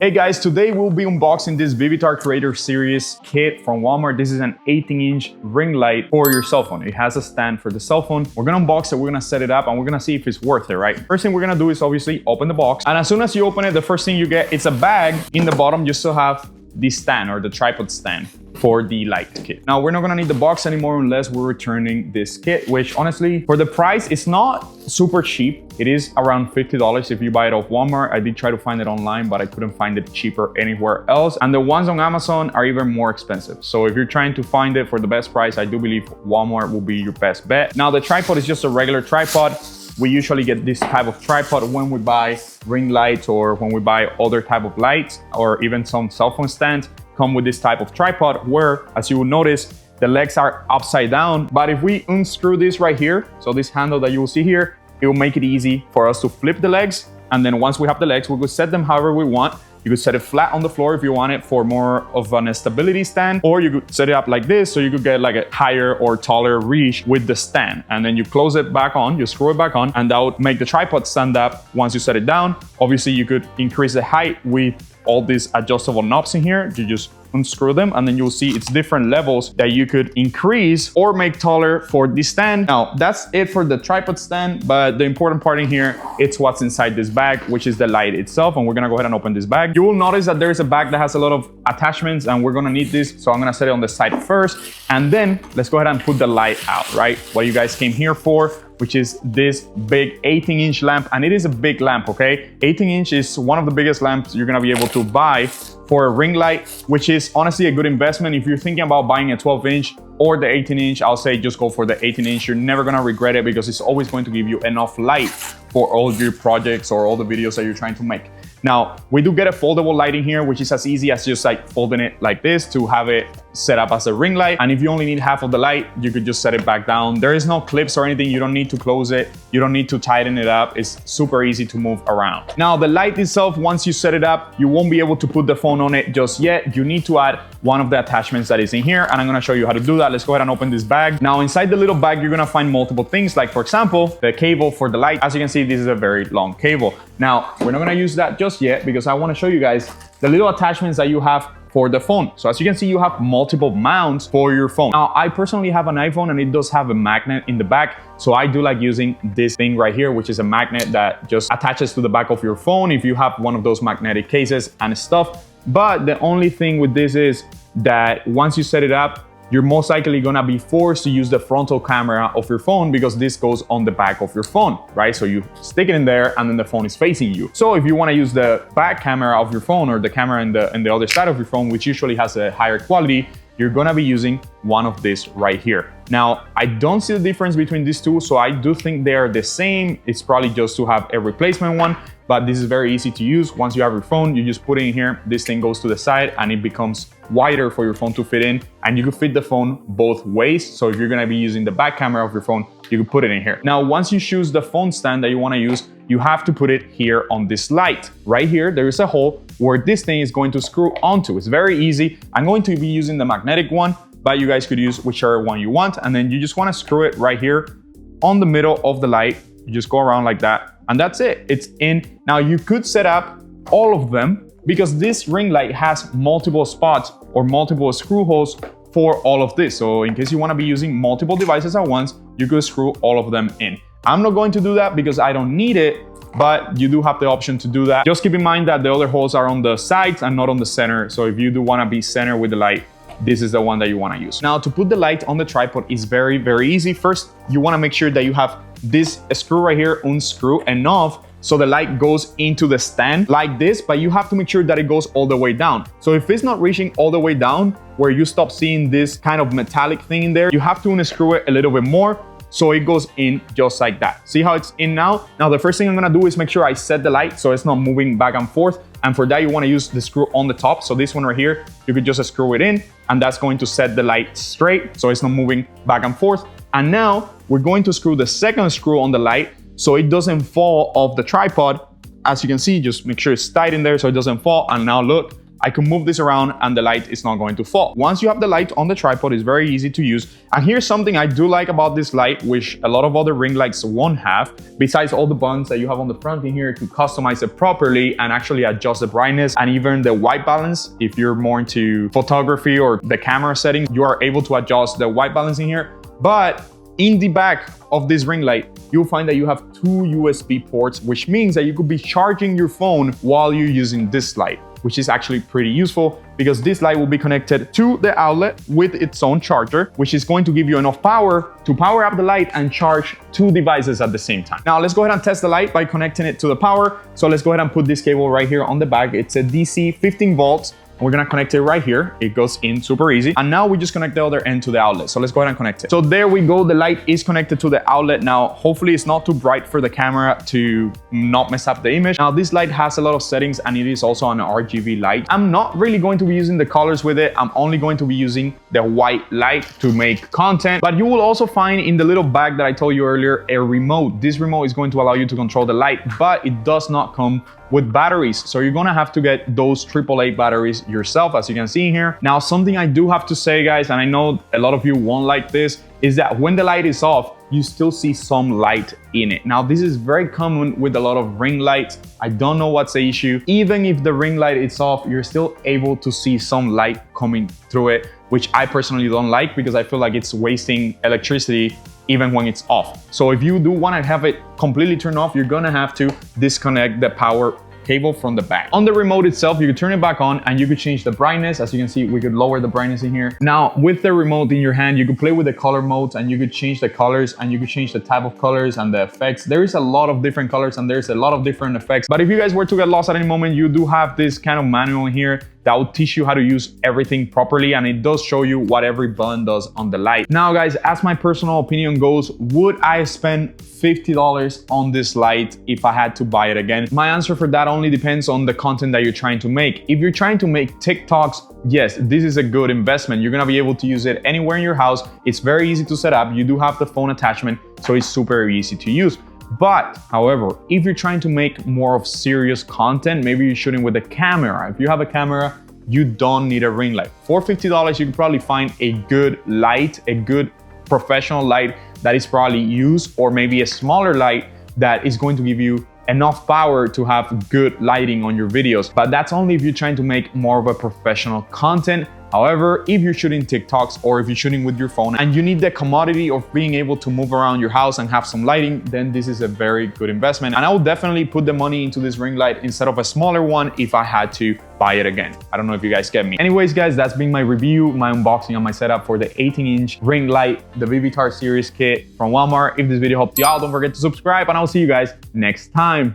Hey guys, today we'll be unboxing this Vivitar Creator Series kit from Walmart. This is an 18-inch ring light for your cell phone. It has a stand for the cell phone. We're gonna unbox it, we're gonna set it up, and we're gonna see if it's worth it, right? First thing we're gonna do is obviously open the box. And as soon as you open it, the first thing you get, it's a bag. In the bottom, you still have the stand or the tripod stand for the light kit. Now, we're not gonna need the box anymore unless we're returning this kit, which honestly, for the price, it's not super cheap. It is around $50 if you buy it off Walmart. I did try to find it online, but I couldn't find it cheaper anywhere else. And the ones on Amazon are even more expensive. So if you're trying to find it for the best price, I do believe Walmart will be your best bet. Now, the tripod is just a regular tripod. We usually get this type of tripod when we buy ring lights or when we buy other type of lights, or even some cell phone stands come with this type of tripod where, as you will notice, the legs are upside down. But if we unscrew this right here, so this handle that you will see here, it will make it easy for us to flip the legs. And then once we have the legs, we could set them however we want. You could set it flat on the floor if you want it for more of an stability stand, or you could set it up like this so you could get like a higher or taller reach with the stand. And then you close it back on, you screw it back on, and that would make the tripod stand up once you set it down. Obviously, you could increase the height with all these adjustable knobs in here. You just unscrew them, and then you'll see it's different levels that you could increase or make taller for the stand. Now, that's it for the tripod stand, but the important part in here, it's what's inside this bag, which is the light itself. And we're gonna go ahead and open this bag. You will notice that there's a bag that has a lot of attachments, and we're gonna need this. So I'm gonna set it on the side first, and then let's go ahead and put the light out, right? What you guys came here for, which is this big 18-inch lamp. And it is a big lamp, okay? 18-inch is one of the biggest lamps you're gonna be able to buy for a ring light, which is honestly a good investment. If you're thinking about buying a 12-inch or the 18-inch, I'll say just go for the 18-inch. You're never gonna regret it because it's always going to give you enough light for all your projects or all the videos that you're trying to make. Now, we do get a foldable light in here, which is as easy as just like folding it like this to have it set up as a ring light. And if you only need half of the light, you could just set it back down. There is no clips or anything. You don't need to close it. You don't need to tighten it up. It's super easy to move around. Now, the light itself, once you set it up, you won't be able to put the phone on it just yet. You need to add one of the attachments that is in here, and I'm gonna show you how to do that. Let's go ahead and open this bag. Now, inside the little bag, you're gonna find multiple things, like for example, the cable for the light. As you can see, this is a very long cable. Now, we're not gonna use that just yet because I wanna show you guys the little attachments that you have for the phone. So as you can see, you have multiple mounts for your phone. Now, I personally have an iPhone and it does have a magnet in the back. So I do like using this thing right here, which is a magnet that just attaches to the back of your phone if you have one of those magnetic cases and stuff. But the only thing with this is that once you set it up, you're most likely gonna be forced to use the frontal camera of your phone because this goes on the back of your phone, right? So you stick it in there and then the phone is facing you. So if you wanna use the back camera of your phone or the camera in the other side of your phone, which usually has a higher quality, you're gonna be using one of this right here. Now, I don't see the difference between these two, so I do think they are the same. It's probably just to have a replacement one, but this is very easy to use. Once you have your phone, you just put it in here, this thing goes to the side and it becomes wider for your phone to fit in, and you can fit the phone both ways. So if you're gonna be using the back camera of your phone, you can put it in here. Now, once you choose the phone stand that you wanna use, you have to put it here on this light. Right here, there is a hole where this thing is going to screw onto. It's very easy. I'm going to be using the magnetic one, but you guys could use whichever one you want. And then you just wanna screw it right here on the middle of the light. You just go around like that, and that's it, it's in. Now you could set up all of them because this ring light has multiple spots or multiple screw holes for all of this. So in case you wanna be using multiple devices at once, you could screw all of them in. I'm not going to do that because I don't need it, but you do have the option to do that. Just keep in mind that the other holes are on the sides and not on the center. So if you do wanna be center with the light, this is the one that you wanna use. Now, to put the light on the tripod is very, very easy. First, you wanna make sure that you have this screw right here, unscrew enough so the light goes into the stand like this, but you have to make sure that it goes all the way down. So if it's not reaching all the way down, where you stop seeing this kind of metallic thing in there, you have to unscrew it a little bit more so it goes in just like that. See how it's in now? Now, the first thing I'm gonna do is make sure I set the light so it's not moving back and forth. And for that, you wanna use the screw on the top. So this one right here, you could just screw it in, and that's going to set the light straight so it's not moving back and forth. And now we're going to screw the second screw on the light so it doesn't fall off the tripod. As you can see, just make sure it's tight in there so it doesn't fall. And now look, I can move this around and the light is not going to fall. Once you have the light on the tripod, it's very easy to use. And here's something I do like about this light, which a lot of other ring lights won't have, besides all the buttons that you have on the front in here to customize it properly and actually adjust the brightness and even the white balance. If you're more into photography or the camera setting, you are able to adjust the white balance in here. But in the back of this ring light, you'll find that you have 2 USB ports, which means that you could be charging your phone while you're using this light, which is actually pretty useful because this light will be connected to the outlet with its own charger, which is going to give you enough power to power up the light and charge 2 devices at the same time. Now let's go ahead and test the light by connecting it to the power. So let's go ahead and put this cable right here on the back. It's a DC 15 volts. We're gonna connect it right here. It goes in super easy. And now we just connect the other end to the outlet. So let's go ahead and connect it. So there we go. The light is connected to the outlet. Now, hopefully it's not too bright for the camera to not mess up the image. Now this light has a lot of settings and it is also an RGB light. I'm not really going to be using the colors with it. I'm only going to be using the white light to make content. But you will also find in the little bag that I told you earlier, a remote. This remote is going to allow you to control the light, but it does not come with batteries. So you're gonna have to get those AAA batteries yourself, as you can see here. Now, something I do have to say, guys, and I know a lot of you won't like this, is that when the light is off, you still see some light in it. Now, this is very common with a lot of ring lights. I don't know what's the issue. Even if the ring light is off, you're still able to see some light coming through it, which I personally don't like because I feel like it's wasting electricity even when it's off. So if you do want to have it completely turned off, you're gonna have to disconnect the power cable from the back. On the remote itself, you could turn it back on and you could change the brightness. As you can see, we could lower the brightness in here. Now, with the remote in your hand, you could play with the color modes and you could change the colors and you could change the type of colors and the effects. There is a lot of different colors and there's a lot of different effects. But if you guys were to get lost at any moment, you do have this kind of manual in here that will teach you how to use everything properly, and it does show you what every button does on the light. Now guys, as my personal opinion goes, would I spend $50 on this light if I had to buy it again? My answer for that only depends on the content that you're trying to make. If you're trying to make TikToks, yes, this is a good investment. You're gonna be able to use it anywhere in your house. It's very easy to set up. You do have the phone attachment, so it's super easy to use. But however, if you're trying to make more of serious content, maybe you're shooting with a camera. If you have a camera, you don't need a ring light. For $50, you can probably find a good light, a good professional light that is probably used, or maybe a smaller light that is going to give you enough power to have good lighting on your videos. But that's only if you're trying to make more of a professional content. However, if you're shooting TikToks or if you're shooting with your phone and you need the commodity of being able to move around your house and have some lighting, then this is a very good investment. And I would definitely put the money into this ring light instead of a smaller one if I had to buy it again. I don't know if you guys get me. Anyways, guys, that's been my review, my unboxing on my setup for the 18-inch ring light, the Vivitar Series kit from Walmart. If this video helped you out, don't forget to subscribe and I'll see you guys next time.